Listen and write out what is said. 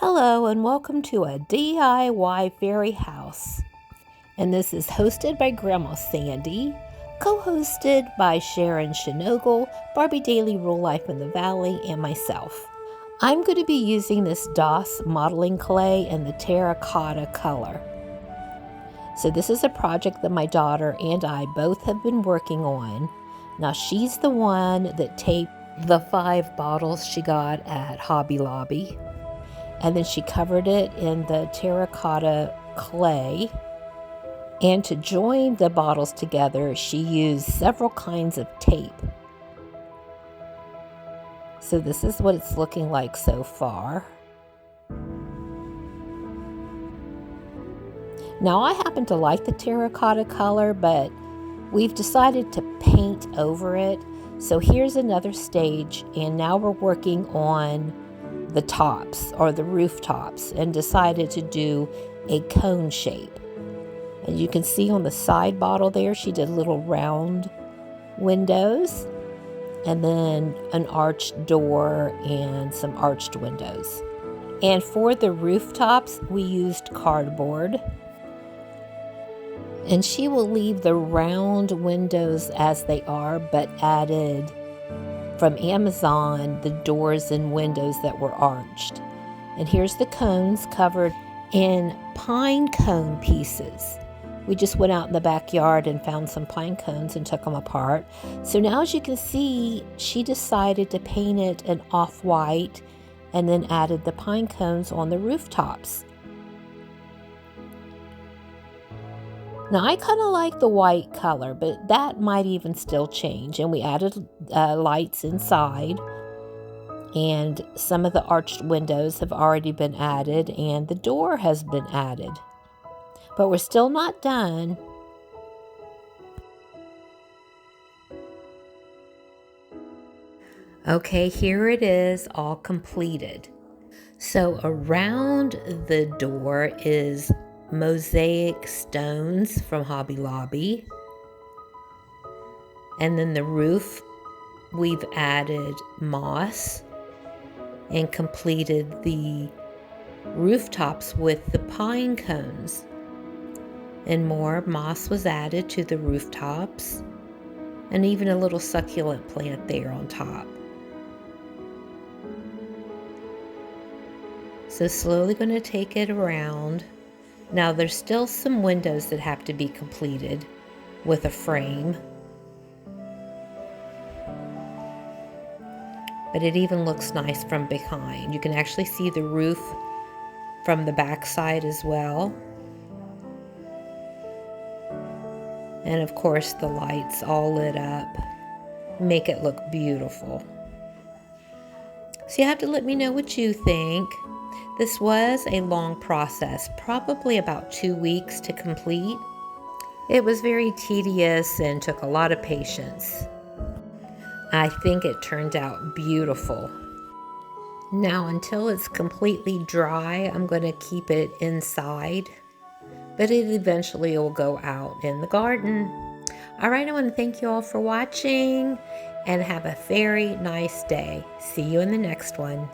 Hello and welcome to a DIY fairy house. And this is hosted by Grandma Sandy, co-hosted by Sharon Shinogle, Barbie Daily Rule Life in the Valley, and myself. I'm going to be using this DOS modeling clay in the terracotta color. So this is a project that my daughter and I both have been working on. Now she's the one that taped the 5 bottles she got at Hobby Lobby. And then she covered it in the terracotta clay. And to join the bottles together, she used several kinds of tape. So this is what it's looking like so far. Now I happen to like the terracotta color, but we've decided to paint over it. So here's another stage, and now we're working on the tops or the rooftops and decided to do a cone shape. And you can see on the side bottle there, she did little round windows and then an arched door and some arched windows. And for the rooftops, we used cardboard. And she will leave the round windows as they are, but added from Amazon the doors and windows that were arched. And here's the cones covered in pine cone pieces. We just went out in the backyard and found some pine cones and took them apart. So now, as you can see, she decided to paint it an off-white and then added the pine cones on the rooftops. Now, I kind of like the white color, but that might even still change. And we added lights inside. And some of the arched windows have already been added. And the door has been added. But we're still not done. Okay, here it is, all completed. So around the door is mosaic stones from Hobby Lobby. And then the roof, we've added moss and completed the rooftops with the pine cones. And more moss was added to the rooftops, and even a little succulent plant there on top. So slowly going to take it around. Now there's still some windows that have to be completed with a frame. But it even looks nice from behind. You can actually see the roof from the back side as well. And of course the lights all lit up make it look beautiful. So you have to let me know what you think. This was a long process, probably about 2 weeks to complete. It was very tedious and took a lot of patience. I think it turned out beautiful. Now, until it's completely dry, I'm going to keep it inside, but it eventually will go out in the garden. All right, I want to thank you all for watching and have a very nice day. See you in the next one.